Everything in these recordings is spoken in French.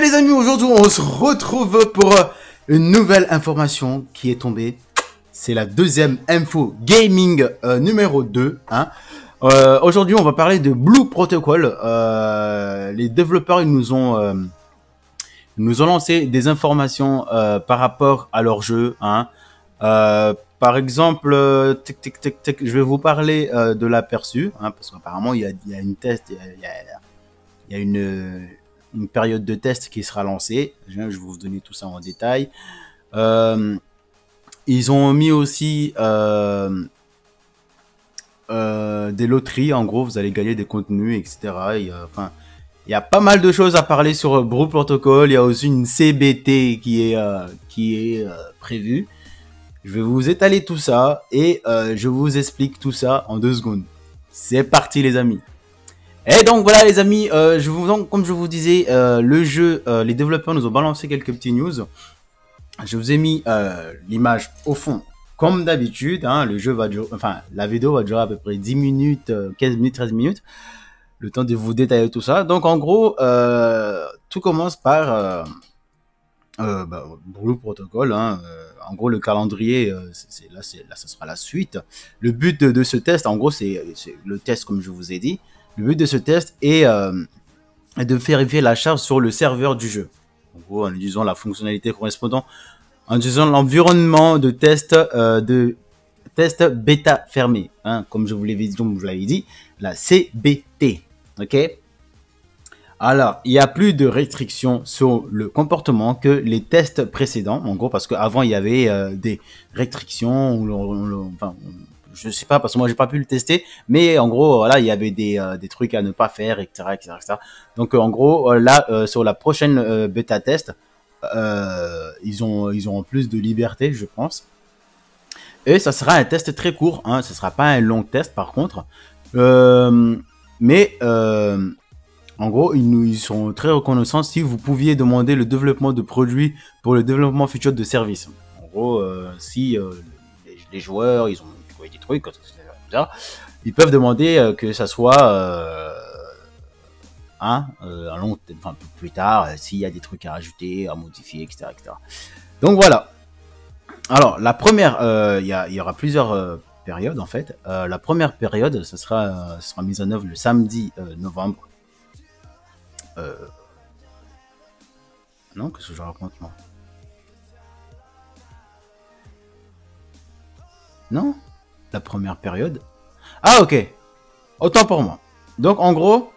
les amis, aujourd'hui on se retrouve pour une nouvelle information qui est tombée. C'est la deuxième info gaming numéro 2. Aujourd'hui on va parler de Blue Protocol. Les développeurs ils nous ont lancé des informations par rapport à leur jeu. Par exemple, je vais vous parler de l'aperçu, parce qu'apparemment il y a une test, il y a une période de test qui sera lancée. Je vais vous donner tout ça en détail. Ils ont mis aussi des loteries. En gros, vous allez gagner des contenus, etc. Il y a pas mal de choses à parler sur Blue Protocol. Il y a aussi une CBT qui est prévue. Je vais vous étaler tout ça et je vous explique tout ça en 2 secondes. C'est parti les amis. Et donc voilà les amis, comme je vous disais, le jeu, les développeurs nous ont balancé quelques petits news. Je vous ai mis l'image au fond comme d'habitude. Le jeu va durer, la vidéo va durer à peu près 10 minutes, 15 minutes, 13 minutes. Le temps de vous détailler tout ça. Donc en gros, tout commence par Blue Protocol. En gros, le calendrier, là, ça sera la suite. Le but de ce test, en gros, c'est le test comme je vous ai dit. Le but de ce test est de vérifier la charge sur le serveur du jeu. En gros, en utilisant la fonctionnalité correspondant, en utilisant l'environnement de test bêta fermé, comme je vous l'avais dit, la CBT. Ok. Alors, il y a plus de restrictions sur le comportement que les tests précédents. En gros, parce qu'avant, il y avait des restrictions. Je sais pas, parce que moi, j'ai pas pu le tester. Mais en gros, voilà, il y avait des trucs à ne pas faire, etc., etc., etc. Donc, en gros, là, sur la prochaine bêta test, ils auront plus de liberté, je pense. Et ça sera un test très court. Ce sera pas un long test, par contre. En gros, ils sont très reconnaissants si vous pouviez demander le développement de produits pour le développement futur de services. En gros, si les joueurs, ils ont des trucs, comme ça, ils peuvent demander que ça soit plus tard, s'il y a des trucs à rajouter, à modifier, etc. etc. Donc voilà. Alors, la première, il y aura plusieurs périodes en fait. La première période, ça sera mise en œuvre le samedi novembre. Non, qu'est-ce que je raconte moi? Non, la première période. Ah ok, autant pour moi. Donc en gros,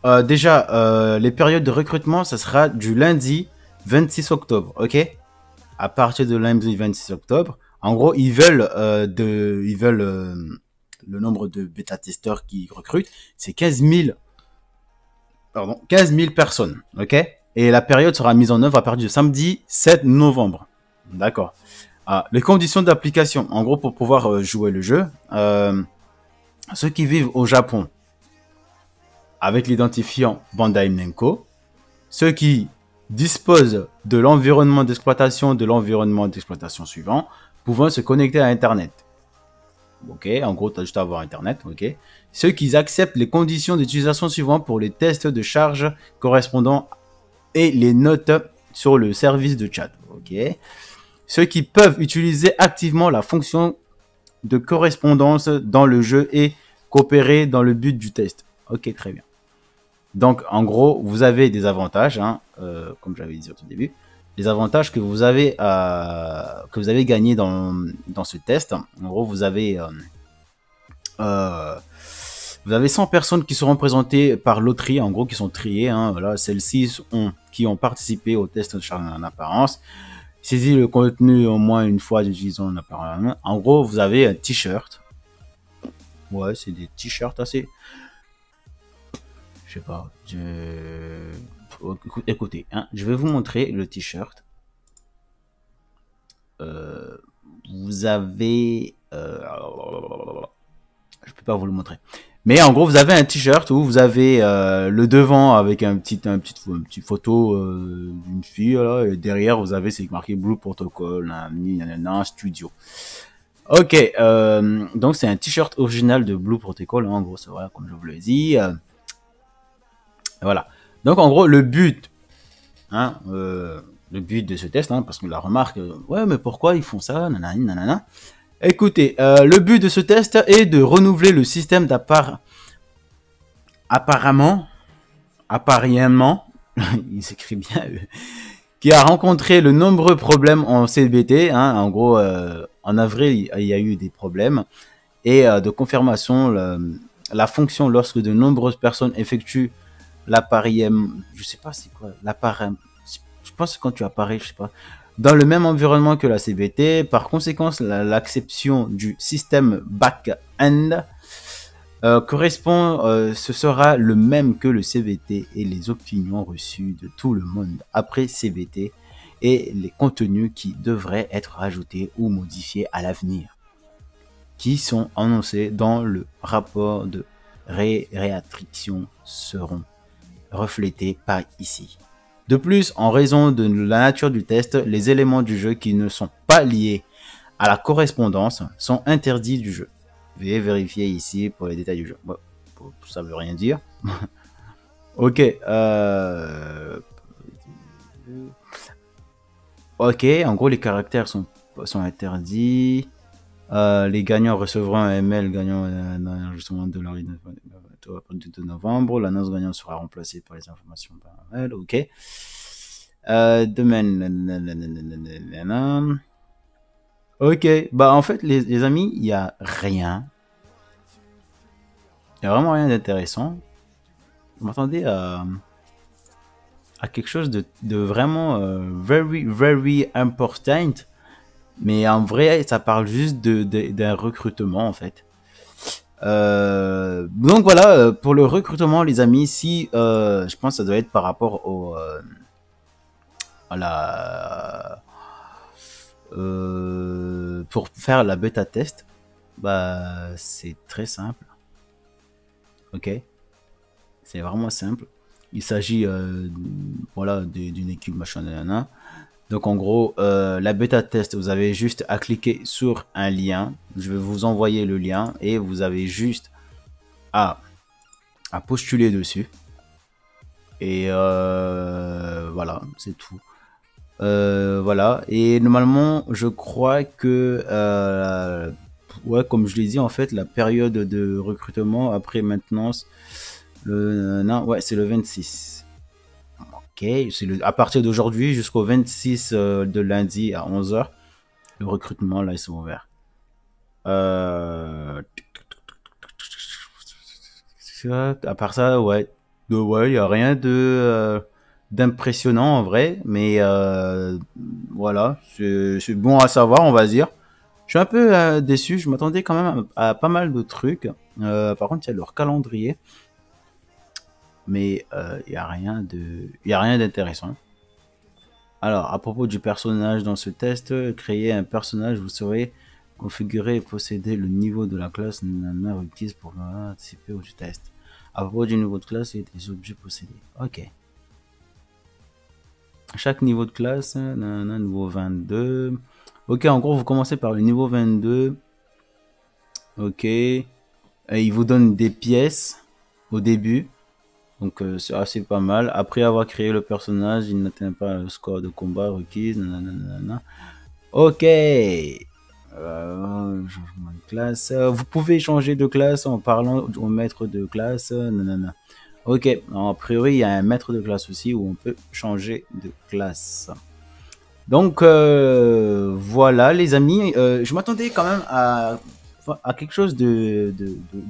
déjà les périodes de recrutement, ça sera du lundi 26 octobre, ok? À partir de lundi 26 octobre, en gros, ils veulent le nombre de bêta-testeurs qui recrutent, c'est 15 000 personnes, ok? Et la période sera mise en œuvre à partir du samedi 7 novembre. D'accord. Les conditions d'application, en gros, pour pouvoir jouer le jeu, ceux qui vivent au Japon avec l'identifiant Bandai Namco, ceux qui disposent de l'environnement d'exploitation suivant, pouvant se connecter à Internet. Ok, en gros, tu as juste à avoir Internet, ok. Ceux qui acceptent les conditions d'utilisation suivantes pour les tests de charge correspondants et les notes sur le service de chat, ok. Ceux qui peuvent utiliser activement la fonction de correspondance dans le jeu et coopérer dans le but du test. Ok, très bien. Donc, en gros, vous avez des avantages, comme j'avais dit au tout début. Les avantages que vous avez gagnés dans ce test. En gros, vous avez 100 personnes qui seront présentées par loterie, en gros, qui sont triées. Voilà, celles-ci qui ont participé au test de charge en apparence. Saisis le contenu au moins une fois d'utilisation en apparence. En gros, vous avez un t-shirt. Ouais, c'est des t-shirts assez... Je sais pas. Écoutez, je vais vous montrer le t-shirt. Vous avez... je peux pas vous le montrer. Mais en gros, vous avez un t-shirt où vous avez le devant avec une petite photo d'une fille. Là, et derrière, vous avez, c'est marqué Blue Protocol, studio. Ok, donc c'est un t-shirt original de Blue Protocol. En gros, c'est vrai, comme je vous l'ai dit. Voilà. Donc en gros, le but hein, le but de ce test, hein, parce que la remarque, ouais, mais pourquoi ils font ça, nanani, nanana. Écoutez, le but de ce test est de renouveler le système apparemment, il s'écrit bien, qui a rencontré de nombreux problèmes en CBT. Hein, en gros, en avril, il y a eu des problèmes et de confirmation, la fonction lorsque de nombreuses personnes effectuent l'appareil, je sais pas c'est quoi, l'appareil, je pense que quand tu apparais, je sais pas, dans le même environnement que la CBT. Par conséquent, l'acception du système back-end correspond, ce sera le même que le CBT et les opinions reçues de tout le monde après CBT et les contenus qui devraient être ajoutés ou modifiés à l'avenir, qui sont annoncés dans le rapport de réattriction seront reflétés par ici. De plus, en raison de la nature du test, les éléments du jeu qui ne sont pas liés à la correspondance sont interdits du jeu. Veuillez vérifier ici pour les détails du jeu. Bon, ça veut rien dire. Ok. Ok, en gros, les caractères sont interdits. Les gagnants recevront un ML gagnant dans l'enregistrement de leur de novembre. L'annonce gagnante sera remplacée par les informations par mail. Ok. Domaine. Ok, bah en fait, les amis, il n'y a rien. Il n'y a vraiment rien d'intéressant. Je m'attendais à quelque chose de vraiment very, very important. Mais en vrai, ça parle juste d'un recrutement, en fait. Donc voilà, pour le recrutement, les amis, si je pense que ça doit être par rapport à la pour faire la bêta test, bah c'est très simple. Ok, c'est vraiment simple. Il s'agit voilà d'une équipe machin nanana. Donc en gros, la bêta test, vous avez juste à cliquer sur un lien. Je vais vous envoyer le lien et vous avez juste à postuler dessus. Et voilà, c'est tout. Voilà. Et normalement, je crois que ouais, comme je l'ai dit, en fait, la période de recrutement après maintenance, non, ouais, c'est le 26. Ok, c'est à partir d'aujourd'hui jusqu'au 26 de lundi à 11h, le recrutement là ils sont ouverts. À part ça, ouais, ouais, il y a rien d'impressionnant en vrai, mais voilà, c'est bon à savoir, on va dire. Je suis un peu déçu, je m'attendais quand même à pas mal de trucs. Par contre, il y a leur calendrier, mais il y a rien d'intéressant. Alors, à propos du personnage dans ce test, créer un personnage, vous saurez configurer et posséder le niveau de la classe requise pour participer au test. À propos du niveau de classe et des objets possédés. Ok. Chaque niveau de classe, niveau 22. Ok, en gros, vous commencez par le niveau 22. Ok. Et il vous donne des pièces au début. Donc c'est assez pas mal. Après avoir créé le personnage, il n'atteint pas le score de combat requis. Nanana. Ok. Changement de classe. Vous pouvez changer de classe en parlant au maître de classe. Nanana. Ok. A priori, il y a un maître de classe aussi où on peut changer de classe. Donc voilà les amis. Je m'attendais quand même à quelque chose de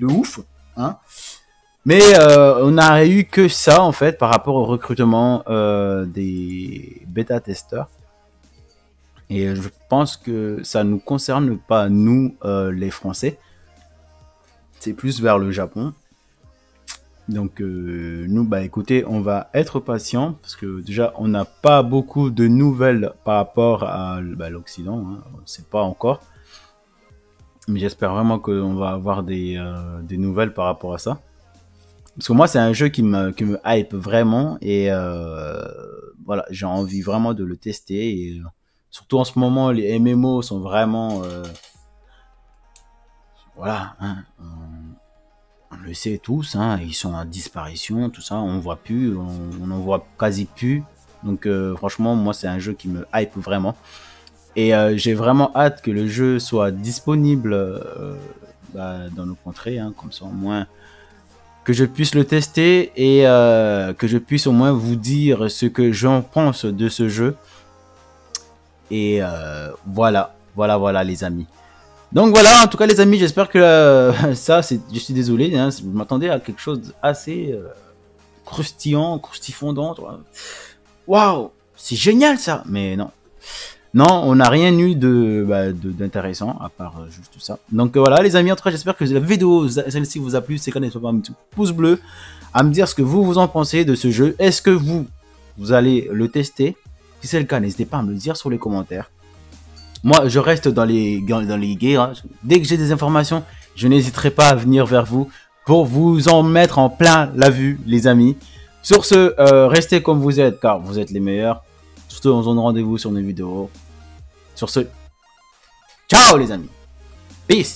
ouf. Hein. Mais on n'a eu que ça en fait par rapport au recrutement des bêta-testeurs. Et je pense que ça ne nous concerne pas, nous, les Français. C'est plus vers le Japon. Donc, nous, bah écoutez, on va être patient parce que déjà, on n'a pas beaucoup de nouvelles par rapport à l'Occident. Hein. On ne sait pas encore. Mais j'espère vraiment qu'on va avoir des nouvelles par rapport à ça. Parce que moi, c'est un jeu qui me hype vraiment. Et voilà, j'ai envie vraiment de le tester. Et surtout en ce moment, les MMO sont vraiment... voilà, hein, on le sait tous, hein, ils sont en disparition, tout ça, on voit plus, on en voit quasi plus. Donc franchement, moi c'est un jeu qui me hype vraiment. Et j'ai vraiment hâte que le jeu soit disponible dans nos contrées, hein, comme ça au moins que je puisse le tester et que je puisse au moins vous dire ce que j'en pense de ce jeu. Et voilà les amis. Donc voilà, en tout cas les amis, j'espère que ça, je suis désolé, hein, je m'attendais à quelque chose assez croustillant, croustifondant. Waouh, c'est génial ça, mais non. Non, on n'a rien eu d'intéressant à part juste tout ça. Donc voilà les amis, en tout cas j'espère que la vidéo celle-ci vous a plu. C'est quand n'hésitez pas à mettre un pouce bleu, à me dire ce que vous en pensez de ce jeu. Est-ce que vous allez le tester? Si c'est le cas, n'hésitez pas à me le dire sur les commentaires. Moi, je reste dans les guerres. Hein. Dès que j'ai des informations, je n'hésiterai pas à venir vers vous pour vous en mettre en plein la vue, les amis. Sur ce, restez comme vous êtes, car vous êtes les meilleurs. Surtout, on se donne rendez-vous sur nos vidéos. Sur ce, ciao les amis. Peace.